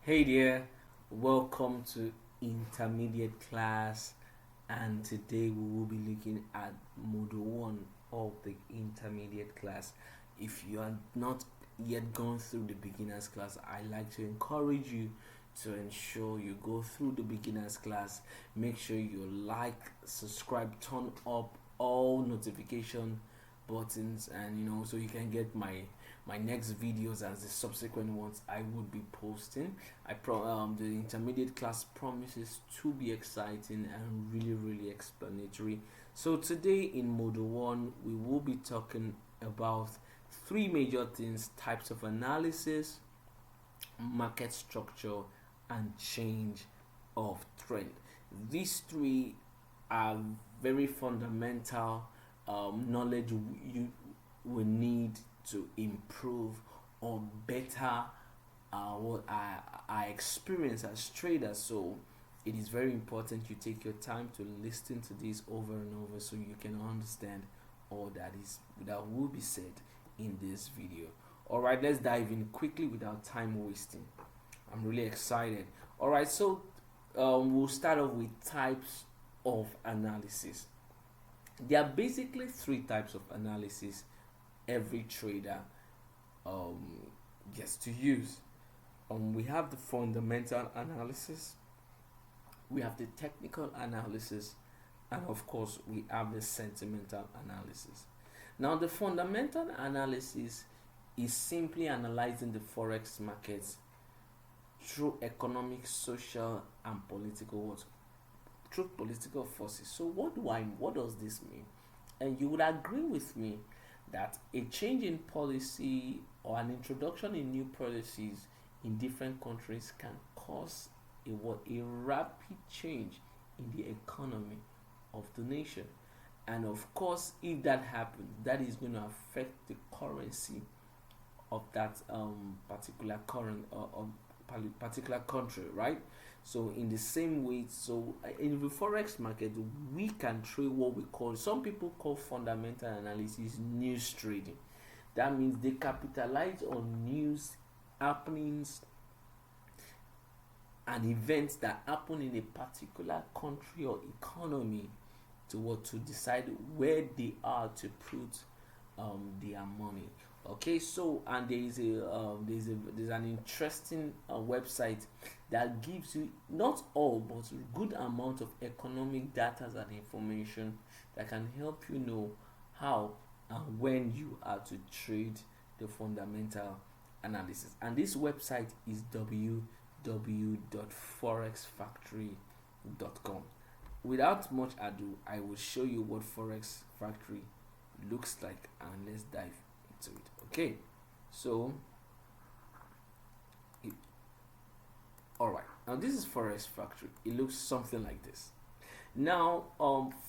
Hey there, welcome to intermediate class, and today we will be looking at module 1 of the intermediate class. If you are not yet gone through the beginners class, I like to encourage you to ensure you go through the beginners class. Make sure you like, subscribe, turn up all notification buttons, and so you can get my next videos as the subsequent ones I would be posting. The intermediate class promises to be exciting and really explanatory. So today in module 1 we will be talking about three major things: types of analysis, market structure, and change of trend. These three are very fundamental knowledge you will need to improve or better what I experience as traders. So it is very important you take your time to listen to this over and over so you can understand all that will be said in this video. All right, let's dive in quickly without time wasting. I'm really excited. All right, so we'll start off with types of analysis. There are basically three types of analysis every trader gets to use. We have the fundamental analysis, we have the technical analysis, and of course we have the sentimental analysis. Now the fundamental analysis is simply analyzing the forex markets through economic, social, and political forces. So what does this mean? And you would agree with me that a change in policy or an introduction in new policies in different countries can cause a rapid change in the economy of the nation. And of course, if that happens, that is going to affect the currency of that particular country, right? So in the same way, so in the forex market, we can trade what we call, some people call fundamental analysis, news trading. That means they capitalize on news, happenings, and events that happen in a particular country or economy to decide where they are to put their money. Okay, so and there's an interesting website that gives you not all but a good amount of economic data and information that can help you know how and when you are to trade the fundamental analysis. And this website is www.forexfactory.com. Without much ado, I will show you what Forex Factory looks like, and let's dive into it. Okay, so all right, now this is Forex Factory. It looks something like this. Now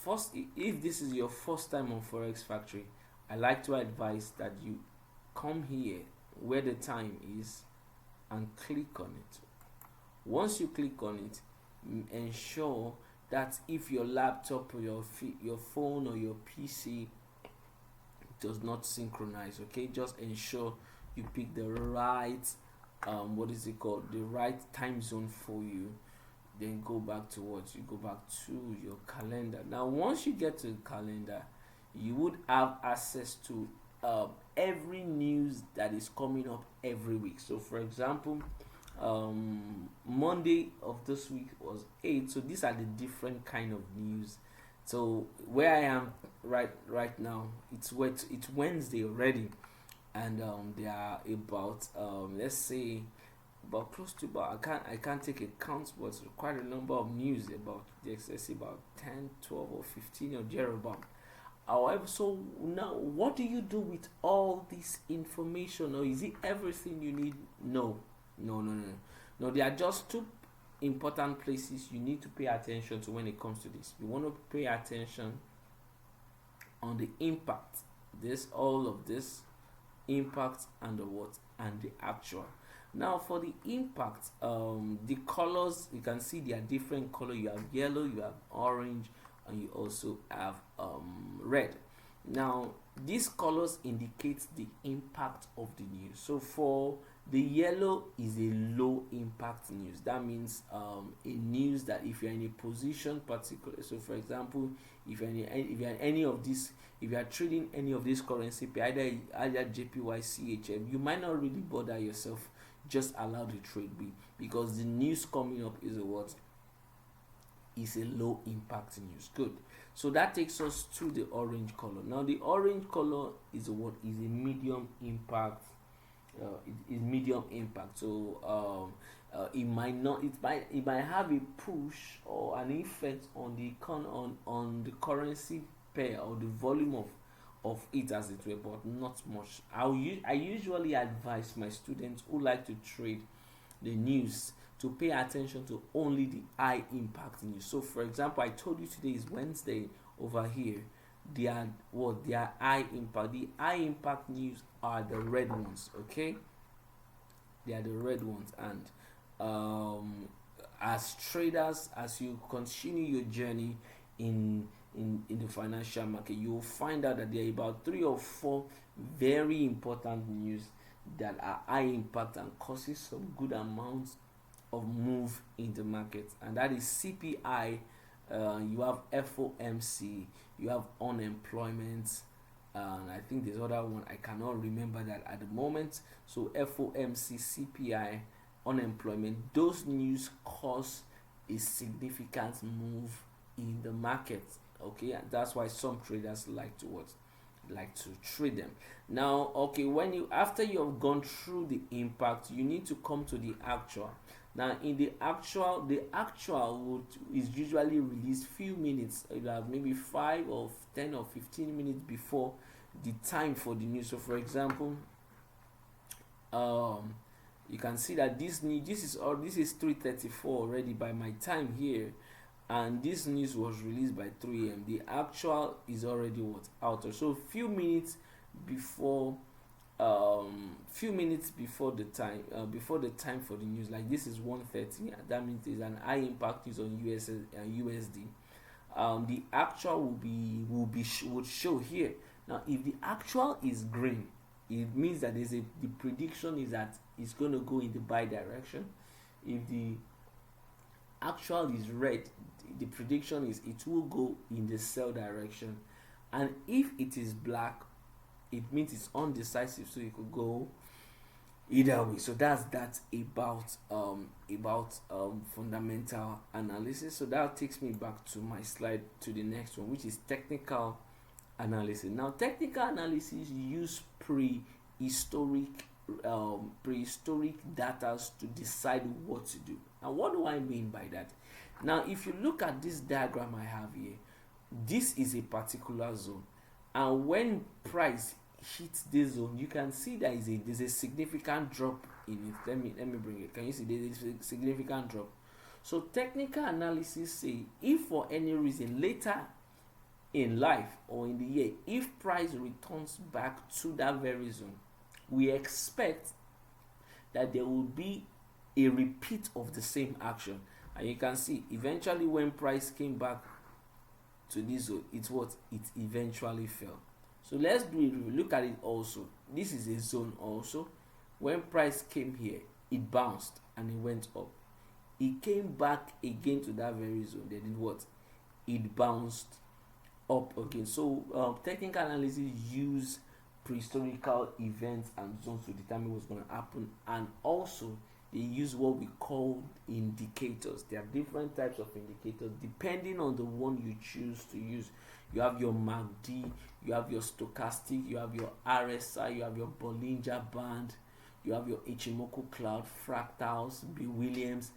first, if this is your first time on Forex Factory, I like to advise that you come here where the time is and click on it. Once you click on it, ensure that if your laptop or your phone or your PC does not synchronize, okay, just ensure you pick the right the right time zone for you. Then go back to your calendar. Now once you get to the calendar, you would have access to every news that is coming up every week. So for example, Monday of this week was 8, so these are the different kind of news. So where I am right now, it's Wednesday already, and there are about let's say about close to about I can't take a count, but quite a number of news about the excess, about 10, 12, or 15 or thereabout. However, so now what do you do with all this information, or is it everything you need? No, there are just two important places you need to pay attention to when it comes to this. You want to pay attention on the impact, all of this impact, and the what, and the actual. Now for the impact, the colors, you can see they are different color. You have yellow, you have orange, and you also have red. Now these colors indicate the impact of the news. So for The yellow is a low impact news. That means a news that if you're in a position particular, so for example, if you're in any of this, if you are trading any of this currency pair, either JPY, CHF, you might not really bother yourself. Just allow the trade be, because the news coming up is a what? Is a low impact news. Good. So that takes us to the orange color. Now the orange color is a what? Is a medium impact. It is medium impact. So it might not. It might have a push or an effect on on the currency pair or the volume of it, as it were, but not much. I usually advise my students who like to trade the news to pay attention to only the high impact news. So for example, I told you today is Wednesday over here. They are high impact. The high impact news are the red ones, okay? They are the red ones. And as traders, as you continue your journey in the financial market, you will find out that there are about 3 or 4 very important news that are high impact and causes some good amounts of move in the market. And that is CPI, you have FOMC, you have unemployment, and I think there's other one, I cannot remember that at the moment. So FOMC, CPI, unemployment, those news cause a significant move in the market. Okay, and that's why some traders like to what? Like to trade them. Now, okay, when you after you have gone through the impact, you need to come to the actual. Now in the actual is usually released few minutes, maybe 5 or 10 or 15 minutes before the time for the news. So for example, you can see that this is 3:34 already by my time here, and this news was released by 3 a.m. The actual is already what? Out. So few minutes before the time for the news, like this is 1:30, that means there's an high impact news on USD. The actual would show here. Now if the actual is green, it means that the prediction is that it's going to go in the buy direction. If the actual is red, the prediction is it will go in the sell direction. And if it is black, it means it's undecisive, so it could go either way. So that's about fundamental analysis. So that takes me back to my slide, to the next one, which is technical analysis. Now technical analysis use prehistoric data to decide what to do. Now what do I mean by that? Now if you look at this diagram I have here, this is a particular zone, and when price hits this zone, you can see there's a significant drop in it. Let me bring it. Can you see there's a significant drop? So technical analysis say if for any reason later in life or in the year, if price returns back to that very zone, we expect that there will be a repeat of the same action. And you can see eventually when price came back to this zone, it eventually fell. So let's do it. Look at it also. This is a zone also. When price came here, it bounced and it went up. It came back again to that very zone. Then it what? It bounced up again. So technical analysis use prehistorical events and zones to determine what's going to happen, and also they use what we call indicators. There are different types of indicators depending on the one you choose to use. You have your MACD, you have your stochastic, you have your RSI, you have your Bollinger Band, you have your Ichimoku cloud, fractals, B. Williams,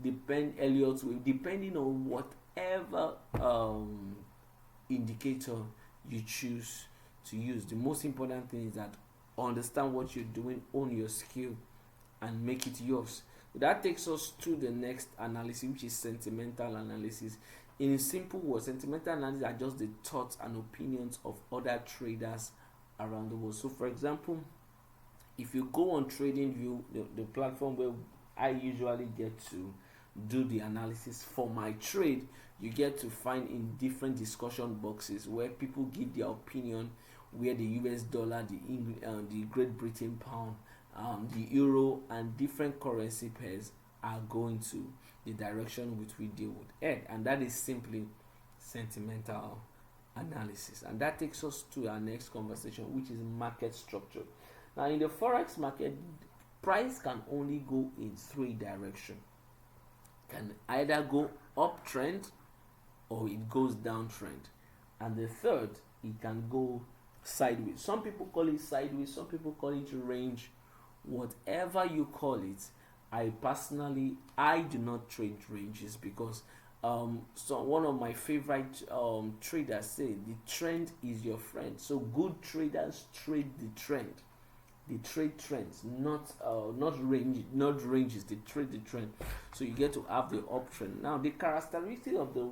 Elliott wave, depending on whatever indicator you choose to use. The most important thing is that understand what you're doing, own your skill, and make it yours. That takes us to the next analysis, which is sentimental analysis. In simple words, sentimental analysis are just the thoughts and opinions of other traders around the world. So for example, if you go on TradingView, the platform where I usually get to do the analysis for my trade, you get to find in different discussion boxes where people give their opinion, where the US dollar, the Great Britain pound, the euro and different currency pairs are going to the direction which we deal with head, and that is simply sentimental analysis. And that takes us to our next conversation, which is market structure. Now, in the forex market, price can only go in three directions. Can either go uptrend or it goes downtrend, and the third, it can go sideways. Some people call it sideways, some people call it range. Whatever you call it, I do not trade ranges because so one of my favorite traders say the trend is your friend. So good traders trade the trend. They trade trends, not ranges. They trade the trend. So you get to have the uptrend. Now the characteristic of the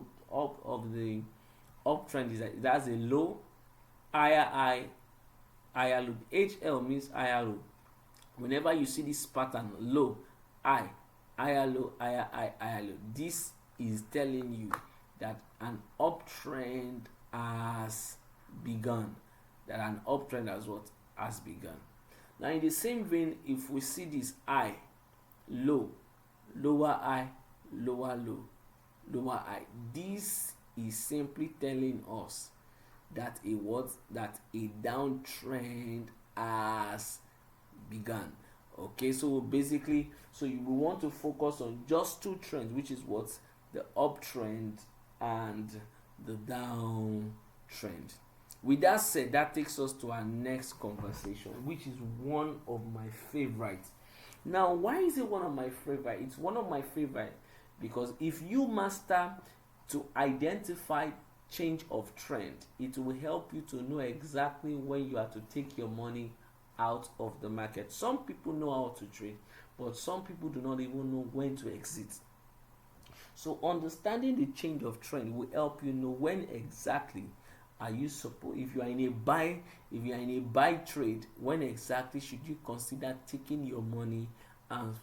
uptrend is that it has a low, higher high, higher low. HL means higher low. Whenever you see this pattern, low, high, higher low, higher high, higher low, this is telling you that an uptrend has begun. That an uptrend has begun. Now, in the same vein, if we see this high, low, lower high, lower low, lower high, this is simply telling us that a downtrend has begun. Okay, so basically, you will want to focus on just two trends, which is what the uptrend and the downtrend. With that said, that takes us to our next conversation, which is one of my favorites. Now, why is it one of my favorite? It's one of my favorite because if you master to identify change of trend, it will help you to know exactly when you have to take your money out of the market. Some people know how to trade, but some people do not even know when to exit. So understanding the change of trend will help you know when exactly are you supposed, if you are in a buy trade, when exactly should you consider taking your money and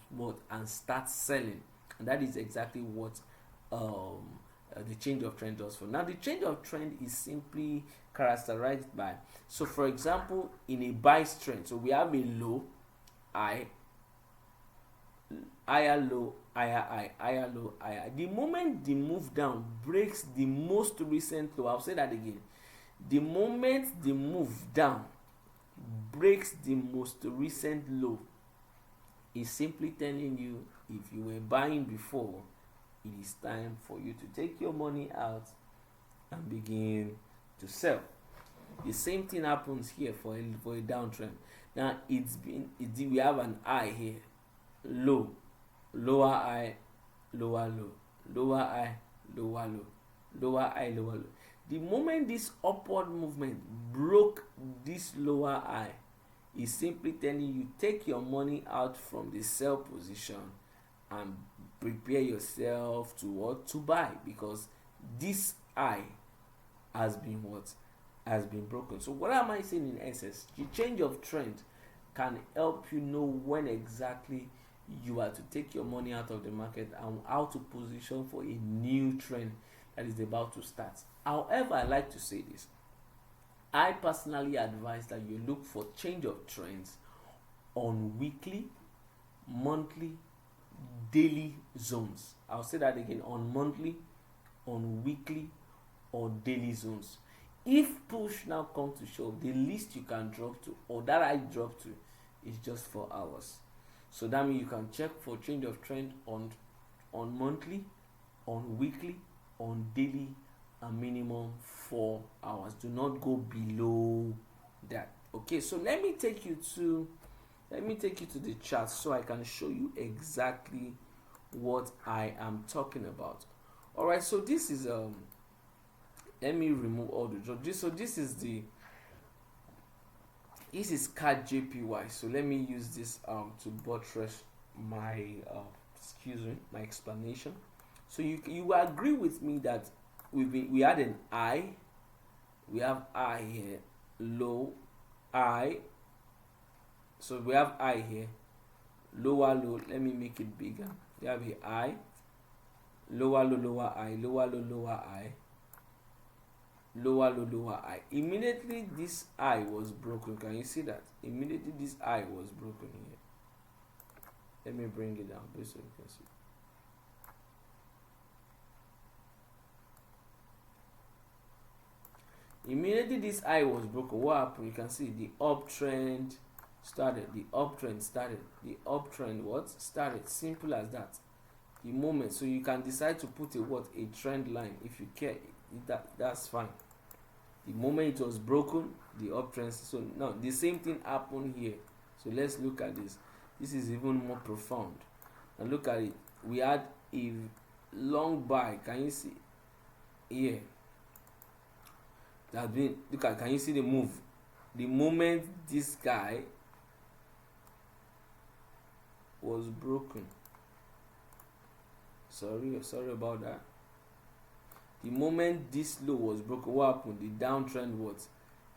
start selling. And that is exactly what the change of trend does for. Now, the change of trend is simply characterized by, so for example, in a buy trend, so we have a low, high, higher low, higher high, higher low, higher. The moment the move down breaks the most recent low, I'll say that again. The moment the move down breaks the most recent low, is simply telling you if you were buying before, it is time for you to take your money out and begin to sell. The same thing happens here for a downtrend. Now we have an high here, low, lower high, lower low, lower high, lower low, lower high, lower low. The moment this upward movement broke this lower high, is simply telling you take your money out from the sell position and prepare yourself to buy, because this high has been broken. So what am I saying in essence? The change of trend can help you know when exactly you are to take your money out of the market and how to position for a new trend that is about to start. However, I like to say this. I personally advise that you look for change of trends on weekly, monthly, daily zones. I'll say that again, on monthly, on weekly, or daily zones. If push now comes to shove, the least you can drop to, or that I drop to, is just 4 hours. So that means you can check for change of trend on monthly, on weekly, on daily, a minimum 4 hours. Do not go below that. Okay, so let me take you to the chart so I can show you exactly what I am talking about. All right, so this is let me remove all the jobs. So this is CAD JPY. So let me use this to buttress my my explanation. So you agree with me that we had an high, we have high here, low, high. So we have high here, lower low. Let me make it bigger. We have a high, lower low, lower high, lower low, lower high, lower low, lower high. Immediately this high was broken. Can you see that? Immediately this high was broken here. Let me bring it down so you can see. Immediately this high was broken, what happened? You can see the uptrend started. The uptrend started. The uptrend what started? Simple as that. The moment, so you can decide to put a trend line if you care. That's fine. The moment it was broken, the uptrend. So now the same thing happened here. So let's look at this. This is even more profound. And look at it. We had a long buy. Can you see here? That been, look at, can you see the move? The moment this guy was broken. Sorry about that. The moment this low was broken, what happened? The downtrend was.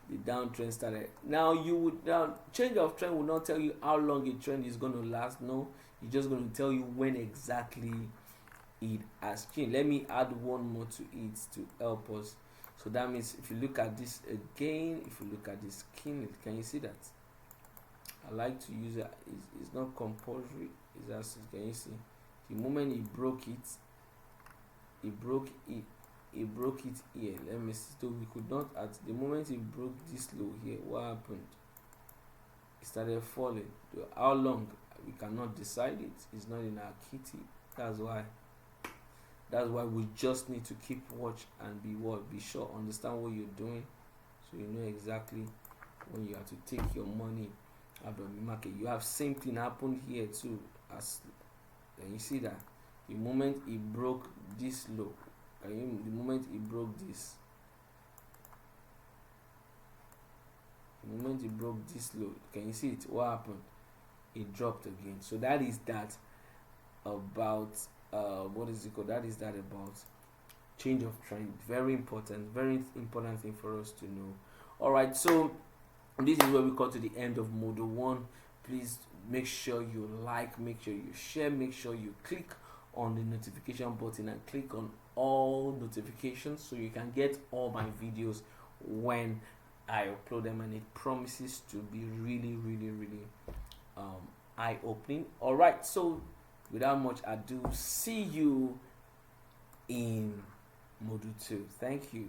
The downtrend started. Now change of trend will not tell you how long a trend is going to last. No, it's just going to tell you when exactly it has changed. Let me add one more to it to help us. So that means if you look at this again, if you look at this skin, can you see that? I like to use it. It's not compulsory. It's just, can you see? The moment he broke it, he broke it here. Let me see. So we could not, at the moment he broke this low here, what happened? It started falling. How long? We cannot decide it. It's not in our kitty. That's why we just need to keep watch and be sure, understand what you're doing, so you know exactly when you have to take your money out of the market. You have same thing happen here too. As then you see that the moment it broke this low, the moment it broke this, the moment it broke this low, can you see it? What happened? It dropped again. So that is that about what is it called? That is that about change of trend. Very important thing for us to know. All right, so this is where we come to the end of module 1. Please make sure you like, make sure you share, make sure you click on the notification button and click on all notifications so you can get all my videos when I upload them, and it promises to be really eye-opening. All right, so without much ado, see you in module 2. Thank you.